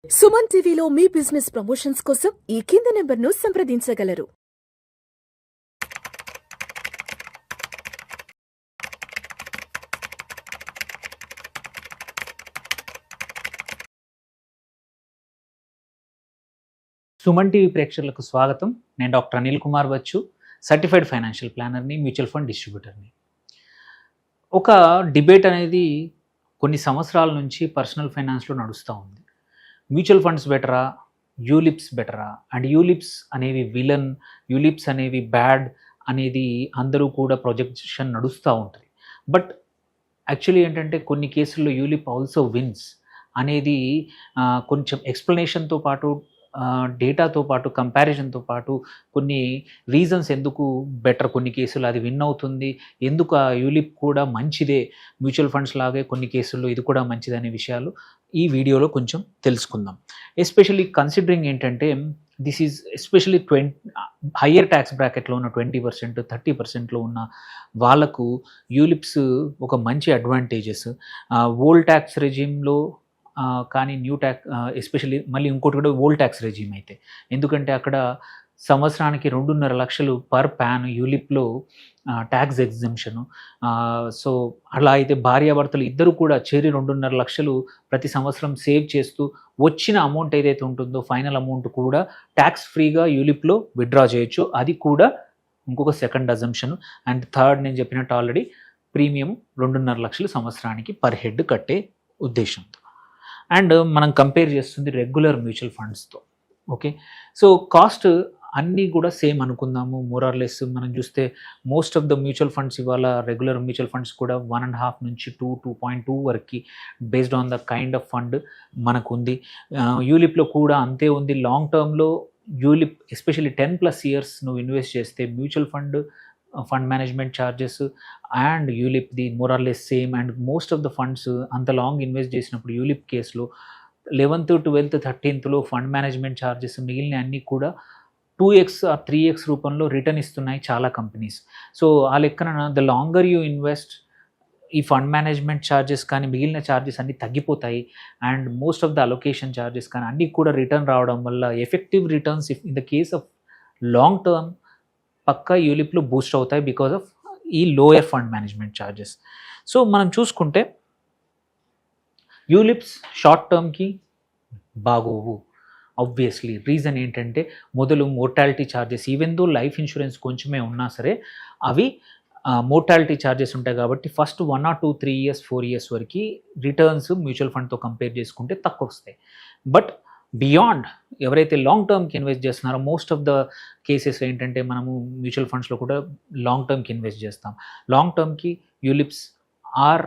సుమన్ టీవీలో మీ business promotions కోసం ఈ కింది నెంబర్ను సంప్రదించగలరు. సుమన్ టీవీ ప్రేక్షకులకు స్వాగతం. నేను doctor Anil Kumar Bacchu, certified financial ప్లానర్ని, మ్యూచువల్ ఫండ్ డిస్ట్రిబ్యూటర్ని. ఒక డిబేట్ అనేది కొన్ని సంవత్సరాల నుంచి పర్సనల్ ఫైనాన్స్లో నడుస్తూ ఉంది. మ్యూచువల్ ఫండ్స్ బెటరా, యూలిప్స్ బెటరా, అండ్ యూలిప్స్ అనేవి విలన్, యూలిప్స్ అనేవి బ్యాడ్ అనేది అందరూ కూడా ప్రొజెక్షన్ నడుస్తూ ఉంటుంది. బట్ యాక్చువల్లీ ఏంటంటే కొన్ని కేసుల్లో యూలిప్ ఆల్సో విన్స్ అనేది కొంచెం ఎక్స్ప్లెనేషన్తో పాటు, డేటాతో పాటు, కంపారిజన్తో పాటు కొన్ని రీజన్స్ ఎందుకు బెటర్ కొన్ని కేసులు అది విన్ అవుతుంది, ఎందుకు ఆ యూలిప్ కూడా మంచిదే, మ్యూచువల్ ఫండ్స్ లాగే కొన్ని కేసుల్లో ఇది కూడా మంచిదే అనే విషయాలు ఈ వీడియోలో కొంచెం తెలుసుకుందాం. ఎస్పెషల్లీ కన్సిడరింగ్ ఏంటంటే this is especially higher tax బ్రాకెట్లో ఉన్న 20%, 30%లో ఉన్న వాళ్ళకు యూలిప్స్ ఒక మంచి అడ్వాంటేజెస్. ఓల్డ్ ట్యాక్స్ రెజిమ్లో కానీ న్యూ ట్యాక్స్ ఎస్పెషల్లీ మళ్ళీ ఇంకోటి కూడా ఓల్డ్ ట్యాక్స్ రెజీమ్ అయితే, ఎందుకంటే అక్కడ సంవత్సరానికి 2.5 లక్షలు పర్ ప్యాన్ యూలిప్లో ట్యాక్స్ ఎగ్జంప్షను. సో అలా అయితే భార్యాభర్తలు ఇద్దరు కూడా చేరి 2.5 లక్షలు ప్రతి సంవత్సరం సేవ్ చేస్తూ వచ్చిన అమౌంట్ ఏదైతే ఉంటుందో ఫైనల్ అమౌంట్ కూడా ట్యాక్స్ ఫ్రీగా యూలిప్లో విత్డ్రా చేయొచ్చు. అది కూడా ఇంకొక సెకండ్ అజంప్షన్. అండ్ థర్డ్, నేను చెప్పినట్టు ఆల్రెడీ ప్రీమియం 2.5 లక్షలు సంవత్సరానికి పర్ హెడ్ కట్టే ఉద్దేశంతో. అండ్ మనం కంపేర్ చేస్తుంది రెగ్యులర్ మ్యూచువల్ ఫండ్స్తో. ఓకే, సో కాస్ట్ అన్నీ కూడా సేమ్ అనుకుందాము, మోరార్లెస్. మనం చూస్తే most of the mutual funds ఇవాళ రెగ్యులర్ మ్యూచువల్ ఫండ్స్ కూడా 1.5 నుంచి 2.2 వరకు based on the kind of fund మనకు ఉంది. యూలిప్లో కూడా అంతే ఉంది. లాంగ్ టర్మ్లో యూలిప్ ఎస్పెషల్లీ 10+ ఇయర్స్ నువ్వు ఇన్వెస్ట్ చేస్తే mutual fund management charges and ULIP ది మోరార్లెస్ same. And most of the funds అంత లాంగ్ ఇన్వెస్ట్ చేసినప్పుడు యూలిప్ కేసులో 11th, 12th, 13th fund management charges మిగిలిన అన్నీ కూడా 2x or 3x రూపంలో రిటర్న్ ఇస్తున్నాయి చాలా కంపెనీస్. సో ఆ లెక్కన ద లాంగర్ యూ ఇన్వెస్ట్, ఈ ఫండ్ మేనేజ్మెంట్ ఛార్జెస్ కానీ మిగిలిన ఛార్జెస్ అన్నీ తగ్గిపోతాయి. And most of the allocation charges కానీ అన్నీ కూడా రిటర్న్ రావడం వల్ల effective returns in the case of long term పక్కా యూలిప్లో బూస్ట్ అవుతాయి బికాజ్ ఆఫ్ ఈ lower fund management charges. So మనం చూసుకుంటే యూలిప్స్ షార్ట్ టర్మ్కి బాగోవు. ఆబ్వియస్లీ రీజన్ ఏంటంటే మొదలు mortality charges, even though life insurance కొంచెమే ఉన్నా సరే అవి మోర్టాలిటీ ఛార్జెస్ ఉంటాయి కాబట్టి ఫస్ట్ 1 or 2, 3 years, 4 years వరకు రిటర్న్స్ మ్యూచువల్ ఫండ్తో కంపేర్ చేసుకుంటే తక్కువ వస్తాయి. బట్ బియాండ్ ఎవరైతే లాంగ్ టర్మ్కి ఇన్వెస్ట్ చేస్తున్నారో మోస్ట్ ఆఫ్ ద కేసెస్ ఏంటంటే మనము మ్యూచువల్ ఫండ్స్లో కూడా లాంగ్ టర్మ్కి ఇన్వెస్ట్ చేస్తాం. లాంగ్ టర్మ్కి యూలిప్స్ ఆర్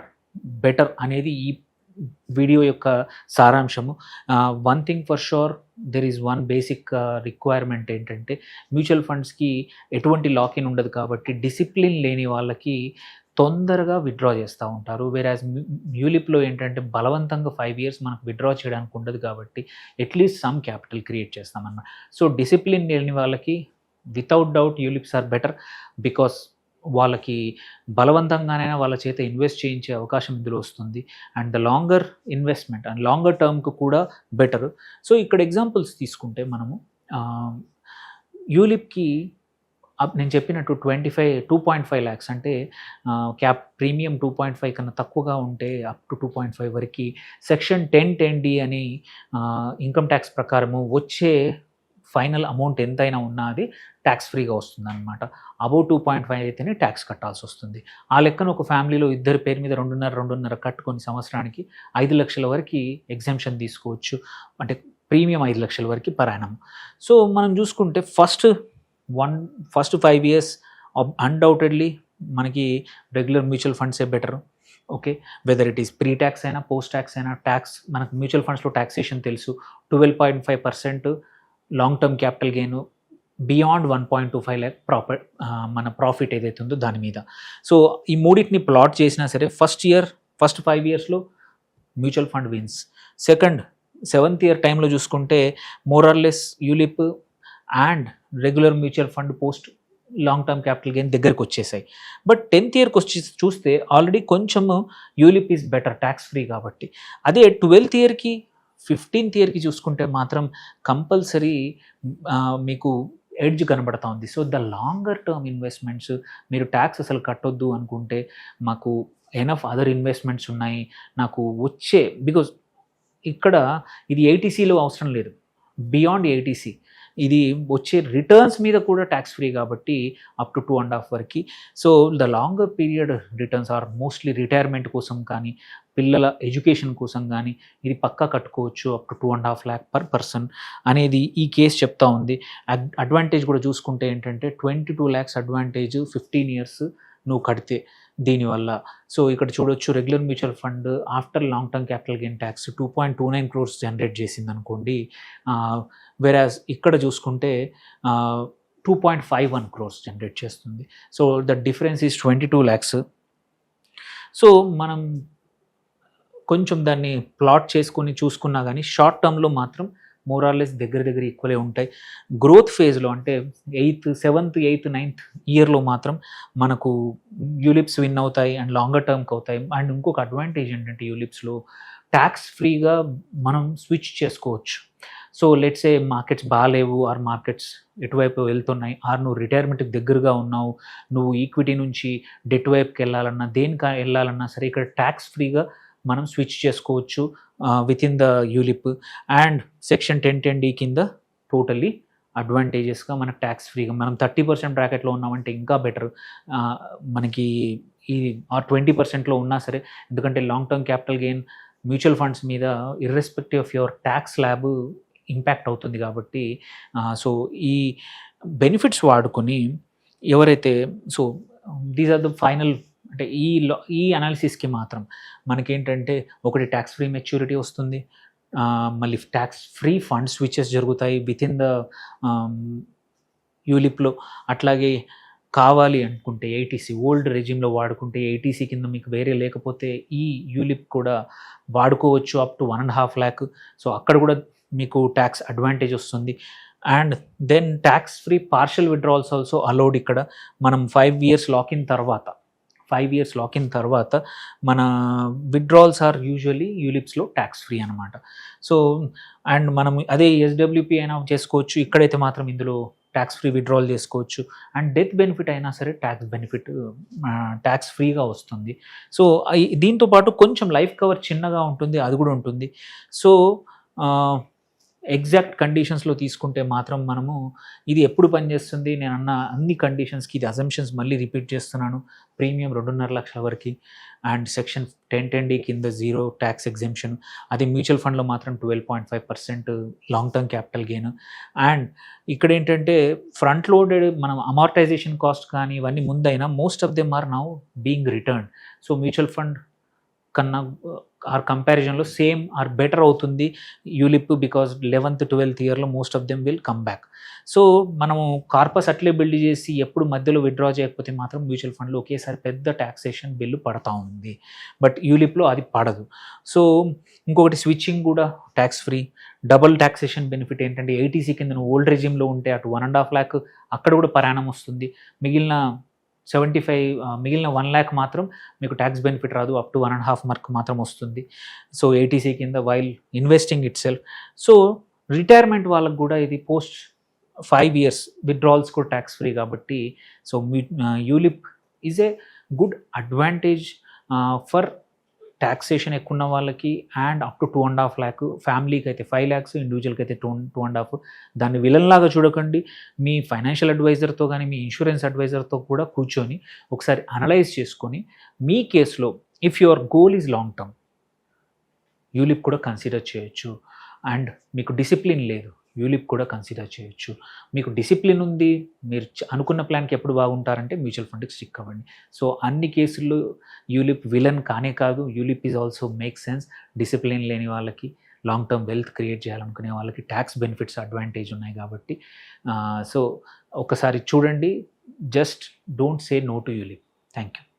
బెటర్ అనేది ఈ వీడియో యొక్క సారాంశము. One thing for sure, there is one basic requirement ఏంటంటే మ్యూచువల్ ఫండ్స్కి ఎటువంటి లాకిన్ ఉండదు కాబట్టి డిసిప్లిన్ లేని వాళ్ళకి తొందరగా విత్డ్రా చేస్తూ ఉంటారు. వేరాజ్ యూలిప్లో ఏంటంటే బలవంతంగా 5 years మనకు విత్డ్రా చేయడానికి ఉండదు కాబట్టి అట్లీస్ట్ సమ్ క్యాపిటల్ క్రియేట్ చేస్తామన్నమాట. సో డిసిప్లిన్ లేని వాళ్ళకి without doubt ULIPs are better because వాళ్ళకి బలవంతంగానైనా వాళ్ళ చేత ఇన్వెస్ట్ చేయించే అవకాశం ఇందులో వస్తుంది. And the longer investment and longer టర్మ్కి కూడా బెటర్. సో ఇక్కడ ఎగ్జాంపుల్స్ తీసుకుంటే మనము యూలిప్కి నేను చెప్పినట్టు 2.5 lakhs అంటే క్యాప్ ప్రీమియం 2.5 కన్నా తక్కువగా ఉంటే అప్ టు 2.5 వరకు సెక్షన్ 10(10)D అని ఇన్కమ్ ట్యాక్స్ ప్రకారము వచ్చే ఫైనల్ అమౌంట్ ఎంతైనా ఉన్నా అది ట్యాక్స్ ఫ్రీగా వస్తుంది అనమాట. అబౌవ్ 2.5 అయితేనే ట్యాక్స్ కట్టాల్సి వస్తుంది. ఆ లెక్కన ఒక ఫ్యామిలీలో ఇద్దరి పేరు మీద 2.5 కట్టుకొని సంవత్సరానికి 5 లక్షల వరకు ఎగ్జంప్షన్ తీసుకోవచ్చు. అంటే ప్రీమియం 5 లక్షల వరకు పర్ యానం. సో మనం చూసుకుంటే ఫస్ట్ 5 years అన్డౌటెడ్లీ మనకి రెగ్యులర్ మ్యూచువల్ ఫండ్సే better. Okay, whether it is pre tax అయినా పోస్ట్ ట్యాక్స్ అయినా ట్యాక్స్ మనకు మ్యూచువల్ ఫండ్స్లో ట్యాక్సేషన్ తెలుసు. 12.5% long term capital gain beyond 1.25 lakh మన ప్రాఫిట్ ఏదైతే ఉందో దాని మీద. సో ఈ మూడింటిని ప్లాట్ చేసినా సరే ఫస్ట్ 5 yearsలో mutual fund wins. Second 7th year టైంలో చూసుకుంటే మోరార్లెస్ ULIP and regular mutual fund post long term capital gain దగ్గరకు వచ్చేసాయి. బట్ 10th yearకి వచ్చి చూస్తే ఆల్రెడీ కొంచెం ULIP is better tax free కాబట్టి. అదే 12th yearకి 15th ఇయర్కి చూసుకుంటే మాత్రం కంపల్సరీ మీకు ఎడ్జ్ కనబడతా ఉంది. So the longer term investments మీరు ట్యాక్స్ అసలు కట్టొద్దు అనుకుంటే మాకు ఎనఫ్ అదర్ ఇన్వెస్ట్మెంట్స్ ఉన్నాయి, నాకు వచ్చే బికాజ్ ఇక్కడ ఇది ఏటీసీలో అవసరం లేదు, బియాండ్ ఏటీసీ ఇది వచ్చే రిటర్న్స్ మీద కూడా ట్యాక్స్ ఫ్రీ కాబట్టి అప్ టు 2.5 వరకు. So the longer period returns are mostly retirement కోసం కానీ పిల్లల ఎడ్యుకేషన్ కోసం కానీ ఇది పక్కా కట్టుకోవచ్చు up to 2.5 lakh per person అనేది ఈ కేసు చెప్తా ఉంది. అడ్వాంటేజ్ కూడా చూసుకుంటే ఏంటంటే 22 lakhs అడ్వాంటేజ్ 15 years నువ్వు కడితే దీనివల్ల. సో ఇక్కడ చూడొచ్చు regular mutual fund after long term capital gain tax 2.29 crores generate చేసింది అనుకోండి, వెరాజ్ ఇక్కడ చూసుకుంటే 2.51 crores జనరేట్ చేస్తుంది. So the difference is 22 lakhs. So మనం కొంచెం దాన్ని ప్లాట్ చేసుకొని చూసుకున్నా కానీ షార్ట్ టర్మ్లో మాత్రం మోరార్లెస్ దగ్గర ఈక్వలే ఉంటాయి. గ్రోత్ ఫేజ్లో అంటే 8th, 7th, 8th, 9th ఇయర్లో మాత్రం మనకు యూలిప్స్ విన్ అవుతాయి అండ్ లాంగర్ టర్మ్కి అవుతాయి. అండ్ ఇంకొక అడ్వాంటేజ్ ఏంటంటే యూలిప్స్లో ట్యాక్స్ ఫ్రీగా మనం స్విచ్ చేసుకోవచ్చు. సో లెట్స్ ఏ మార్కెట్స్ బాగాలేవు ఆర్ మార్కెట్స్ ఎటువైపు వెళ్తున్నాయి ఆర్ నువ్వు రిటైర్మెంట్కి దగ్గరగా ఉన్నావు, నువ్వు ఈక్విటీ నుంచి డెట్ వైపుకి వెళ్ళాలన్నా దేనికి వెళ్ళాలన్నా సరే ఇక్కడ ట్యాక్స్ ఫ్రీగా మనం స్విచ్ చేసుకోవచ్చు with in the ULIP. And section 1010D కింద టోటల్లీ అడ్వాంటేజెస్గా మనకు ట్యాక్స్ ఫ్రీగా మనం 30% బ్రాకెట్లో ఉన్నామంటే ఇంకా బెటర్. మనకి ఈ 20%లో ఉన్నా సరే, ఎందుకంటే long term capital gain mutual funds మీద irrespective of your tax slab impact అవుతుంది కాబట్టి సో ఈ బెనిఫిట్స్ వాడుకొని ఎవరైతే so these are the final అంటే ఈ అనాలిసిస్కి మాత్రం మనకేంటంటే ఒకటి ట్యాక్స్ ఫ్రీ మెచ్యూరిటీ వస్తుంది, మళ్ళీ ట్యాక్స్ ఫ్రీ ఫండ్ స్విచెస్ జరుగుతాయి విత్ ఇన్ ద యూలిప్లో. అట్లాగే కావాలి అనుకుంటే ఏటీసీ ఓల్డ్ రెజిమ్లో వాడుకుంటే ఏటీసీ కింద మీకు వేరే లేకపోతే ఈ యూలిప్ కూడా వాడుకోవచ్చు అప్ టు 1.5 lakh. సో అక్కడ కూడా మీకు ట్యాక్స్ అడ్వాంటేజ్ వస్తుంది. And then tax free partial withdrawals also allowed. ఇక్కడ మనం 5 years లాకిన్ తర్వాత మన విత్డ్రాల్స్ ఆర్ యూజువల్లీ యూలిప్స్లో ట్యాక్స్ ఫ్రీ అనమాట. సో అండ్ మనం అదే ఎస్డబ్ల్యూపీ అయినా చేసుకోవచ్చు, ఇక్కడైతే మాత్రం ఇందులో ట్యాక్స్ ఫ్రీ విత్డ్రాల్ చేసుకోవచ్చు. అండ్ డెత్ బెనిఫిట్ అయినా సరే ట్యాక్స్ ఫ్రీగా వస్తుంది. సో దీంతో పాటు కొంచెం లైఫ్ కవర్ చిన్నగా ఉంటుంది, అది కూడా ఉంటుంది. సో ఎగ్జాక్ట్ కండిషన్స్లో తీసుకుంటే మాత్రం మనము ఇది ఎప్పుడు పనిచేస్తుంది, నేను అన్న అన్ని కండిషన్స్కి ఇది అజంప్షన్స్ మళ్ళీ రిపీట్ చేస్తున్నాను. ప్రీమియం 2.5 lakhs వరకు అండ్ సెక్షన్ 1010D కింద 0 ట్యాక్స్ ఎగ్జెంప్షన్. అది మ్యూచువల్ ఫండ్లో మాత్రం 12.5% long term capital gain. And ఇక్కడ ఏంటంటే ఫ్రంట్ లోడెడ్ మనం అమార్టైజేషన్ కాస్ట్ కానీ ఇవన్నీ ముందైనా most of them are now being return. So mutual fund కన్నా ఆర్ కంపారిజన్లో సేమ్ ఆర్ బెటర్ అవుతుంది యూలిప్, బికాజ్ 11th, 12th ఇయర్లో most of them will come back. So మనము కార్పస్ అట్లే బిల్డ్ చేసి ఎప్పుడు మధ్యలో విత్డ్రా చేయకపోతే మాత్రం మ్యూచువల్ ఫండ్లో ఒకేసారి పెద్ద ట్యాక్సేషన్ బిల్లు పడతా ఉంది, బట్ యూలిప్లో అది పడదు. సో ఇంకొకటి స్విచ్చింగ్ కూడా tax free. Double taxation benefit ఏంటంటే ఏటీసీ కింద నువ్వు ఓల్డ్ రెజిమ్లో ఉంటే అటు 1.5 lakh అక్కడ కూడా పరాణం వస్తుంది, మిగిలిన 1 lakh మాత్రం మీకు ట్యాక్స్ బెనిఫిట్ రాదు, అప్ టు 1.5 mark మాత్రం వస్తుంది. సో ఏటీసీ కింద while investing it self. So retirement వాళ్ళకు కూడా ఇది పోస్ట్ 5 years విత్డ్రాల్స్ కూడా ట్యాక్స్ ఫ్రీ కాబట్టి so ULIP is a good advantage for taxation ఎక్కువ ఉన్న వాళ్ళకి. అండ్ అప్ టు 2.5 lakh, ఫ్యామిలీకి అయితే 5 lakhs, ఇండివిజువల్కి అయితే 2.5. దాన్ని విలన్లాగా చూడకండి, మీ ఫైనాన్షియల్ అడ్వైజర్తో కానీ మీ ఇన్సూరెన్స్ అడ్వైజర్తో కూడా కూర్చొని ఒకసారి అనలైజ్ చేసుకొని మీ కేసులో if your goal is long term ULIP కూడా కన్సిడర్ చేయొచ్చు. అండ్ మీకు డిసిప్లిన్ లేదు యూలిప్ కూడా కన్సిడర్ చేయొచ్చు. మీకు డిసిప్లిన్ ఉంది, మీరు అనుకున్న ప్లాన్కి ఎప్పుడు బాగుంటారంటే మ్యూచువల్ ఫండ్కి స్టిక్ అవ్వండి. సో అన్ని కేసుల్లో యూలిప్ విలన్ కానే కాదు, ULIP is also make sense. Discipline లేని వాళ్ళకి, లాంగ్ టర్మ్ వెల్త్ క్రియేట్ చేయాలనుకునే వాళ్ళకి ట్యాక్స్ బెనిఫిట్స్ అడ్వాంటేజ్ ఉన్నాయి కాబట్టి సో ఒకసారి చూడండి. Just don't say no to ULIP. Thank you.